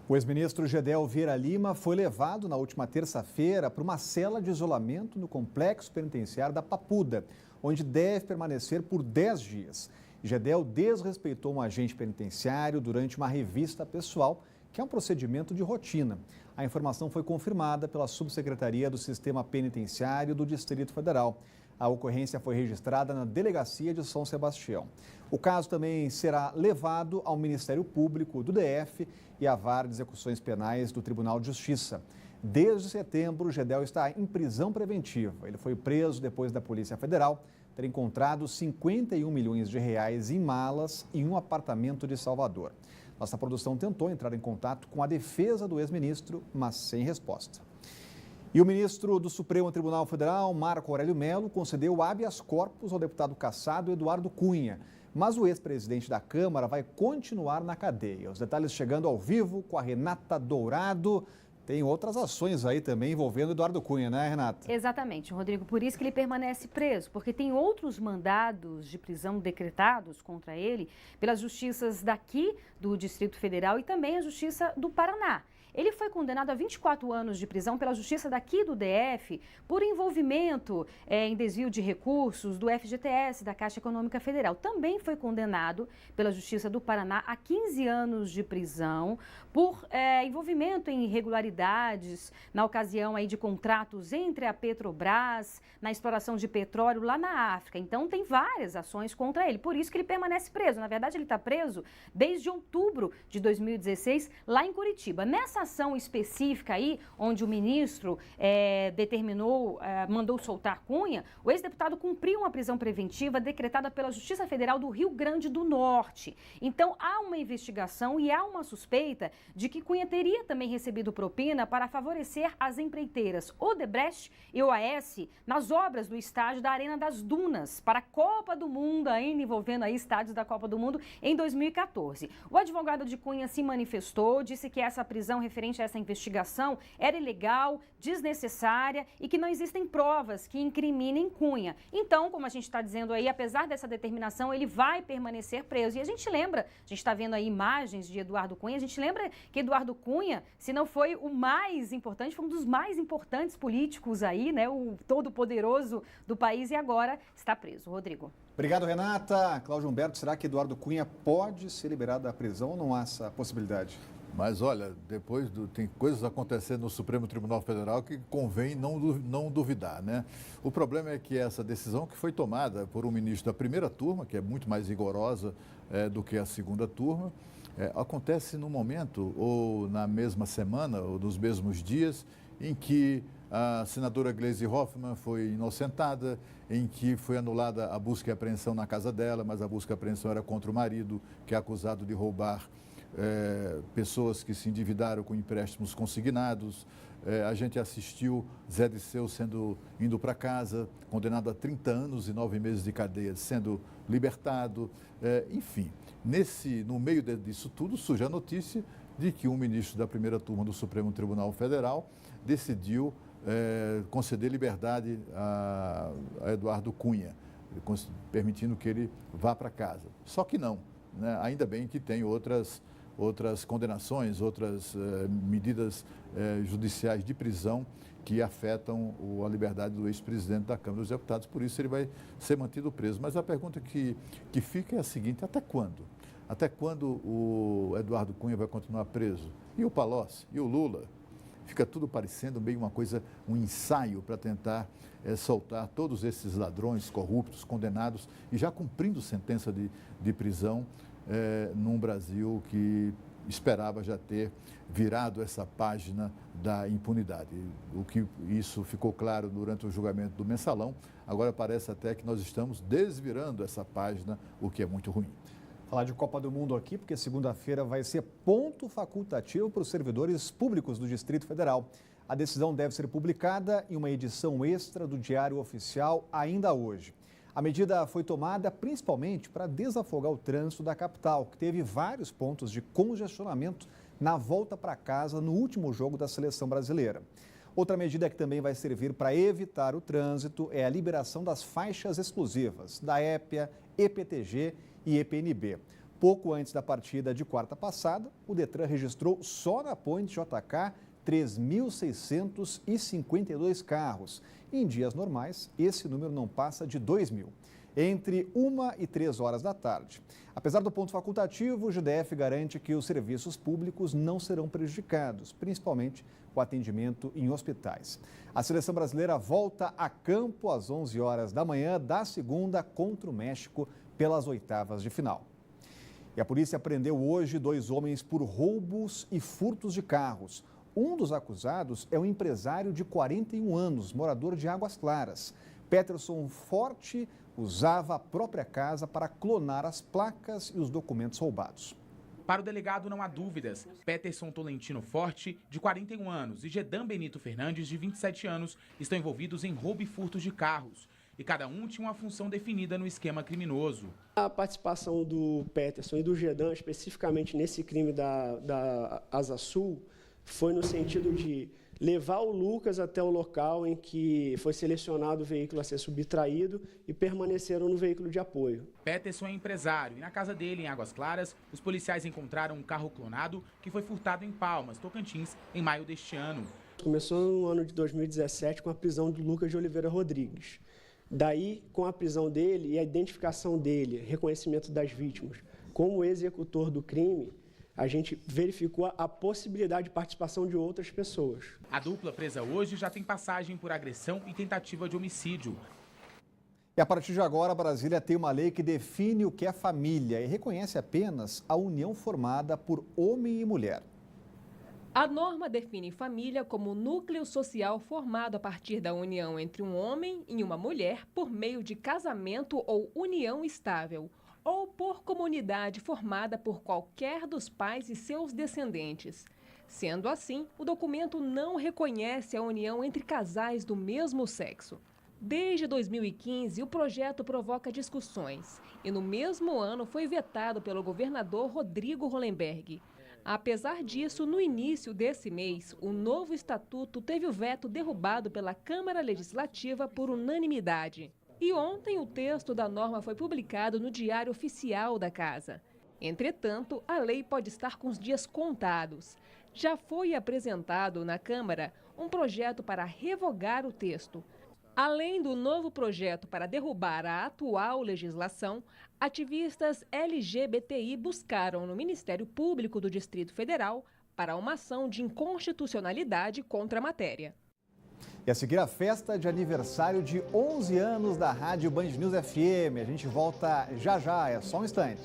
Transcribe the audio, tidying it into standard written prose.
O ex-ministro Gedel Vieira Lima foi levado na última terça-feira para uma cela de isolamento no complexo penitenciário da Papuda, onde deve permanecer por 10 dias. Gedel desrespeitou um agente penitenciário durante uma revista pessoal, que é um procedimento de rotina. A informação foi confirmada pela Subsecretaria do Sistema Penitenciário do Distrito Federal. A ocorrência foi registrada na Delegacia de São Sebastião. O caso também será levado ao Ministério Público do DF e à Vara de Execuções Penais do Tribunal de Justiça. Desde setembro, o Gedel está em prisão preventiva. Ele foi preso depois da Polícia Federal ter encontrado 51 milhões de reais em malas em um apartamento de Salvador. Nossa produção tentou entrar em contato com a defesa do ex-ministro, mas sem resposta. E o ministro do Supremo Tribunal Federal, Marco Aurélio Mello, concedeu habeas corpus ao deputado cassado Eduardo Cunha. Mas o ex-presidente da Câmara vai continuar na cadeia. Os detalhes chegando ao vivo com a Renata Dourado. Tem outras ações aí também envolvendo Eduardo Cunha, né, Renata? Exatamente, Rodrigo. Por isso que ele permanece preso, porque tem outros mandados de prisão decretados contra ele pelas justiças daqui do Distrito Federal e também a Justiça do Paraná. Ele foi condenado a 24 anos de prisão pela Justiça daqui do DF por envolvimento em desvio de recursos do FGTS, da Caixa Econômica Federal. Também foi condenado pela Justiça do Paraná a 15 anos de prisão por envolvimento em irregularidades na ocasião aí de contratos entre a Petrobras, na exploração de petróleo lá na África. Então, tem várias ações contra ele. Por isso que ele permanece preso. Na verdade, ele está preso desde outubro de 2016, lá em Curitiba. Nessa ação específica aí, onde o ministro mandou soltar Cunha, o ex-deputado cumpriu uma prisão preventiva decretada pela Justiça Federal do Rio Grande do Norte. Então, há uma investigação e há uma suspeita de que Cunha teria também recebido propina para favorecer as empreiteiras Odebrecht e OAS nas obras do estádio da Arena das Dunas para a Copa do Mundo, ainda envolvendo aí estádios da Copa do Mundo em 2014. O advogado de Cunha se manifestou, disse que essa prisão referente a essa investigação era ilegal, desnecessária e que não existem provas que incriminem Cunha. Então, como a gente está dizendo aí, apesar dessa determinação, ele vai permanecer preso. E a gente lembra, a gente está vendo aí imagens de Eduardo Cunha, a gente lembra que Eduardo Cunha, se não foi o mais importante, foi um dos mais importantes políticos aí, né, o todo-poderoso do país e agora está preso. Rodrigo. Obrigado, Renata. Cláudio Humberto, será que Eduardo Cunha pode ser liberado da prisão ou não há essa possibilidade? Mas olha, tem coisas acontecendo no Supremo Tribunal Federal que convém não duvidar, né? O problema é que essa decisão que foi tomada por um ministro da primeira turma, que é muito mais rigorosa do que a segunda turma, acontece no momento ou na mesma semana ou nos mesmos dias em que a senadora Gleisi Hoffmann foi inocentada, em que foi anulada a busca e apreensão na casa dela, mas a busca e apreensão era contra o marido, que é acusado de roubar pessoas que se endividaram com empréstimos consignados. A gente assistiu Zé Disseu indo para casa, condenado a 30 anos e 9 meses de cadeia, sendo libertado. Enfim, no meio disso tudo, surge a notícia de que um ministro da primeira turma do Supremo Tribunal Federal decidiu conceder liberdade a Eduardo Cunha, permitindo que ele vá para casa. Só que não, né? Ainda bem que tem outras condenações, outras medidas judiciais de prisão que afetam a liberdade do ex-presidente da Câmara dos Deputados, por isso ele vai ser mantido preso. Mas a pergunta que fica é a seguinte: até quando? Até quando o Eduardo Cunha vai continuar preso? E o Palocci? E o Lula? Fica tudo parecendo meio um ensaio para tentar soltar todos esses ladrões corruptos, condenados e já cumprindo sentença de prisão num Brasil que esperava já ter virado essa página da impunidade. Isso ficou claro durante o julgamento do Mensalão. Agora parece até que nós estamos desvirando essa página, o que é muito ruim. Falar de Copa do Mundo aqui, porque segunda-feira vai ser ponto facultativo para os servidores públicos do Distrito Federal. A decisão deve ser publicada em uma edição extra do Diário Oficial ainda hoje. A medida foi tomada principalmente para desafogar o trânsito da capital, que teve vários pontos de congestionamento na volta para casa no último jogo da seleção brasileira. Outra medida que também vai servir para evitar o trânsito é a liberação das faixas exclusivas da Épea, EPTG e EPNB. Pouco antes da partida de quarta passada, o Detran registrou só na Ponte JK 3.652 carros. Em dias normais, esse número não passa de 2.000. Entre 1 e 3 horas da tarde. Apesar do ponto facultativo, o GDF garante que os serviços públicos não serão prejudicados, principalmente o atendimento em hospitais. A seleção brasileira volta a campo às 11 horas da manhã da segunda contra o México pelas oitavas de final. E a polícia prendeu hoje 2 homens por roubos e furtos de carros. Um dos acusados é um empresário de 41 anos, morador de Águas Claras. Peterson Forte usava a própria casa para clonar as placas e os documentos roubados. Para o delegado não há dúvidas, Peterson Tolentino Forte, de 41 anos, e Gedan Benito Fernandes, de 27 anos, estão envolvidos em roubo e furtos de carros. E cada um tinha uma função definida no esquema criminoso. A participação do Peterson e do Gedan, especificamente nesse crime da Asa Sul, foi no sentido de levar o Lucas até o local em que foi selecionado o veículo a ser subtraído e permaneceram no veículo de apoio. Peterson é empresário e na casa dele, em Águas Claras, os policiais encontraram um carro clonado que foi furtado em Palmas, Tocantins, em maio deste ano. Começou no ano de 2017 com a prisão do Lucas de Oliveira Rodrigues. Daí, com a prisão dele e a identificação dele, reconhecimento das vítimas como executor do crime, a gente verificou a possibilidade de participação de outras pessoas. A dupla presa hoje já tem passagem por agressão e tentativa de homicídio. E a partir de agora, Brasília tem uma lei que define o que é família e reconhece apenas a união formada por homem e mulher. A norma define família como núcleo social formado a partir da união entre um homem e uma mulher por meio de casamento ou união estável, ou por comunidade formada por qualquer dos pais e seus descendentes. Sendo assim, o documento não reconhece a união entre casais do mesmo sexo. Desde 2015, o projeto provoca discussões e no mesmo ano foi vetado pelo governador Rodrigo Hollenberg. Apesar disso, no início desse mês, o novo estatuto teve o veto derrubado pela Câmara Legislativa por unanimidade. E ontem o texto da norma foi publicado no Diário Oficial da Casa. Entretanto, a lei pode estar com os dias contados. Já foi apresentado na Câmara um projeto para revogar o texto. Além do novo projeto para derrubar a atual legislação, ativistas LGBTI buscaram no Ministério Público do Distrito Federal para uma ação de inconstitucionalidade contra a matéria. E a seguir, a festa de aniversário de 11 anos da Rádio Band News FM. A gente volta já já, é só um instante.